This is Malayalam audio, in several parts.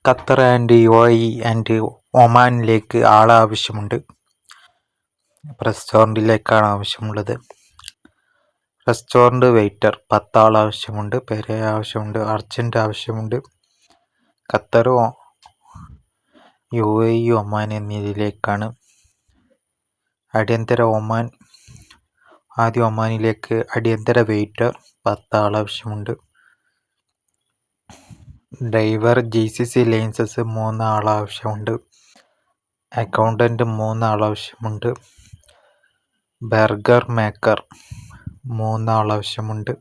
ഖത്തർ ആൻഡ് UAE ആൻഡ് ഒമാനിലേക്ക് ആളെ ആവശ്യമുണ്ട്. റെസ്റ്റോറൻറ്റിലേക്കാണ് ആവശ്യമുള്ളത്. റെസ്റ്റോറൻറ്റ് വെയിറ്റർ 10 ആൾ ആവശ്യമുണ്ട്. പെരെ ആവശ്യമുണ്ട്. അർജൻറ്റ് ആവശ്യമുണ്ട്. ഖത്തർ, UAE, ഒമാൻ എന്നിവയിലേക്കാണ്. ഒമാനിലേക്ക് അടിയന്തര വെയിറ്റർ 10 ആൾ ആവശ്യമുണ്ട്. ഡ്രൈവർ, GCC ലൈസൻസ് 3 ആൾ ആവശ്യമുണ്ട്. അക്കൗണ്ടൻറ്റ് 3 ആൾ ആവശ്യമുണ്ട്. ബർഗർ മേക്കർ 3 ആൾ ആവശ്യമുണ്ട്.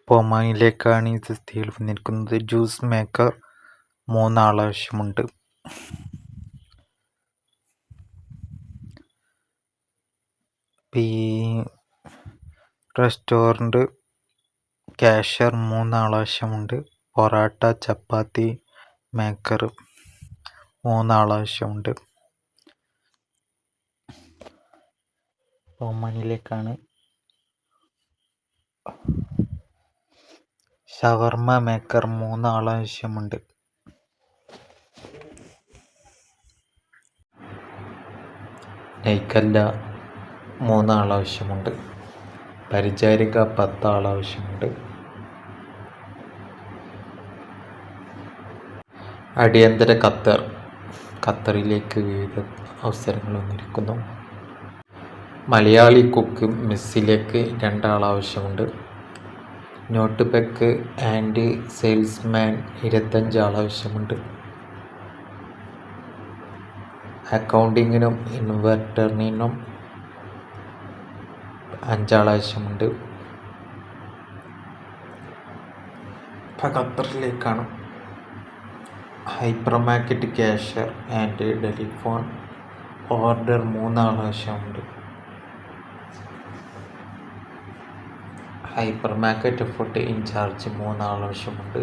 ഒമാനിലേക്കാണ് ഇത് സ്ഥിതിയിൽ വന്നിരിക്കുന്നത്. ജ്യൂസ് മേക്കർ 3 ആൾ ആവശ്യമുണ്ട്. റെസ്റ്റോറൻറ്റ് കാഷ്യർ 3 ആൾ ആവശ്യമുണ്ട്. പൊറാട്ട, ചപ്പാത്തി മേക്കർ 3 ആൾ ആവശ്യമുണ്ട്. ഒമാനിലേക്കാണ്. ഷവർമ മേക്കർ 3 ആൾ ആവശ്യമുണ്ട്. നെയ്ക്കല്ല 3 ആൾ ആവശ്യമുണ്ട്. പരിചാരിക 10 ആൾ ആവശ്യമുണ്ട്. അടിയന്തര ഖത്തറിലേക്ക് വിവിധ അവസരങ്ങൾ വന്നിരിക്കുന്നു. മലയാളി കുക്ക് മെസ്സിലേക്ക് 2 ആൾ ആവശ്യമുണ്ട്. നോട്ട് ബെക്ക് ആൻഡ് സെയിൽസ്മാൻ 25 ആൾ ആവശ്യമുണ്ട്. അക്കൗണ്ടിങ്ങിനും ഇൻവെർട്ടറിനും 5 ആൾ ആവശ്യമുണ്ട്. ഖത്തറിലേക്കാണ്. Hyper market cashier and telephone order 3 ആൾ ആവശ്യമുണ്ട്. ഹൈപ്പർ മാർക്കറ്റ് ഫുഡ് ഇൻചാർജ് 3 ആൾ ആവശ്യമുണ്ട്.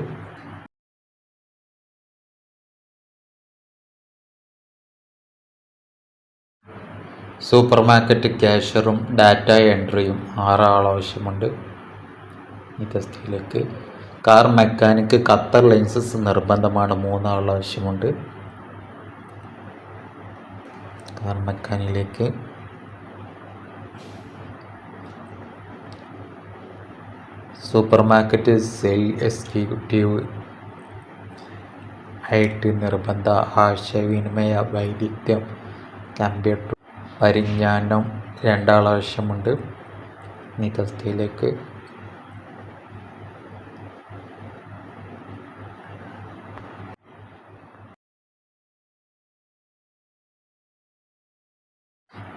സൂപ്പർ മാർക്കറ്റ് കാഷ്യറും ഡാറ്റ എൻട്രിയും 6 ആൾ ആവശ്യമുണ്ട്. ഈ തസ്തികയിലേക്ക്. കാർ മെക്കാനിക്ക് ഖത്തർ ലൈസൻസ് നിർബന്ധമാണ്. 3 ആൾ ആവശ്യമുണ്ട്. കാർ മെക്കാനിലേക്ക്. സൂപ്പർ മാർക്കറ്റ് സെയിൽ എക്സിക്യൂട്ടീവ് ആയിട്ട് നിർബന്ധ. ആശയവിനിമയ വൈദഗ്ധ്യം, കമ്പ്യൂട്ടർ പരിജ്ഞാനം 2 ആൾ ആവശ്യമുണ്ട്. ഈ തസ്തികയിലേക്ക്.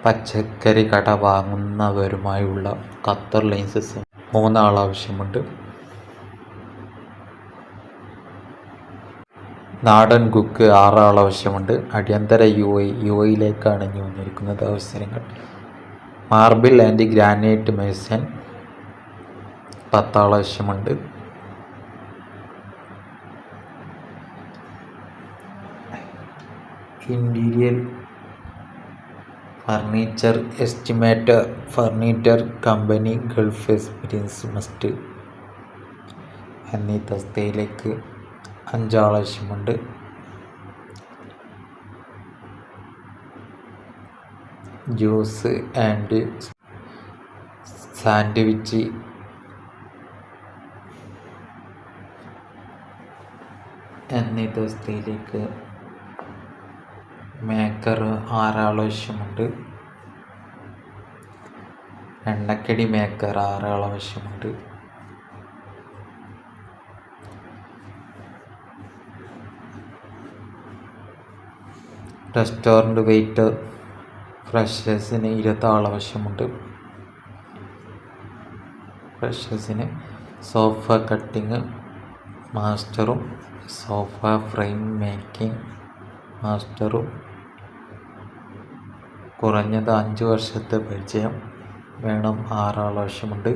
പച്ചക്കറി കട വാങ്ങുന്നവരുമായുള്ള ഖത്തർ ലൈസൻസ് 3 ആൾ ആവശ്യമുണ്ട്. നാടൻ കുക്ക് 6 ആൾ ആവശ്യമുണ്ട്. അടിയന്തര UAE-യിലേക്കാണ് ഇനി വന്നിരിക്കുന്നത് അവസരങ്ങൾ. മാർബിൾ ആൻഡ് ഗ്രാനൈറ്റ് മേസൺ 10 ആൾ ആവശ്യമുണ്ട്. Interior furniture estimator furniture company Gulf experience must എന്നീ തസ്തികയിലേക്ക് 5 ആൾ ആവശ്യമുണ്ട്. ജ്യൂസ് ആൻഡ് സാൻഡ്വിച്ച് എന്നീ തസ്തികയിലേക്ക് മേക്കർ 6 ആൾ ആവശ്യമുണ്ട്. എണ്ണക്കടി മേക്കർ 6 ആൾ ആവശ്യമുണ്ട്. റെസ്റ്റോറൻറ്റ് വെയിറ്റർ ഫ്രഷേഴ്സിന് 20 ആൾ ആവശ്യമുണ്ട്. ഫ്രഷേഴ്സിന് സോഫ കട്ടിങ് മാസ്റ്ററും സോഫ ഫ്രെയിം മേക്കിംഗ് മാസ്റ്ററും കുറഞ്ഞത് 5 വർഷത്തെ പരിചയം വേണം. 6 ആൾ ആവശ്യമുണ്ട്.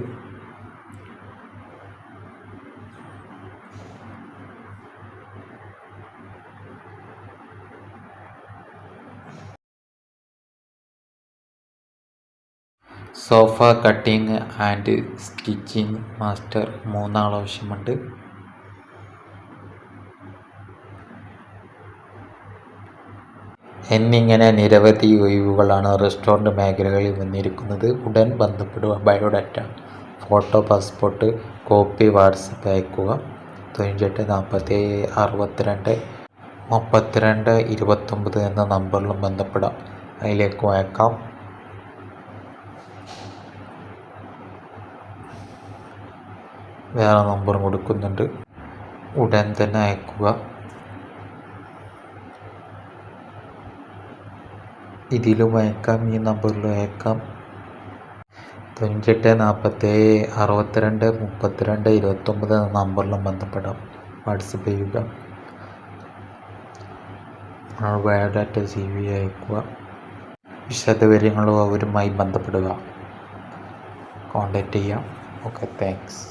Sofa cutting and stitching master 3 ആൾ ആവശ്യമുണ്ട്. എന്നിങ്ങനെ നിരവധി ഒഴിവുകളാണ് റെസ്റ്റോറൻറ്റ് മേഖലകളിൽ വന്നിരിക്കുന്നത്. ഉടൻ ബന്ധപ്പെടുക. Biodata, photo, passport copy WhatsApp അയയ്ക്കുക. 98 47 62 32 29 എന്ന നമ്പറിലും ബന്ധപ്പെടാം. അതിലേക്കും അയക്കാം. വേറെ നമ്പറും കൊടുക്കുന്നുണ്ട്. ഉടൻ തന്നെ അയക്കുക. ഇതിലും അയക്കാം, ഈ നമ്പറിലും അയക്കാം. 98 47 62 32 29 എന്ന നമ്പറിലും ബന്ധപ്പെടാം. വാട്സപ്പ് ചെയ്യുക. ബയോഡാറ്റ CV അയക്കുക. വിശദവിവരങ്ങളും അവരുമായി ബന്ധപ്പെടുക. കോൺടാക്റ്റ് ചെയ്യാം. Okay, thanks.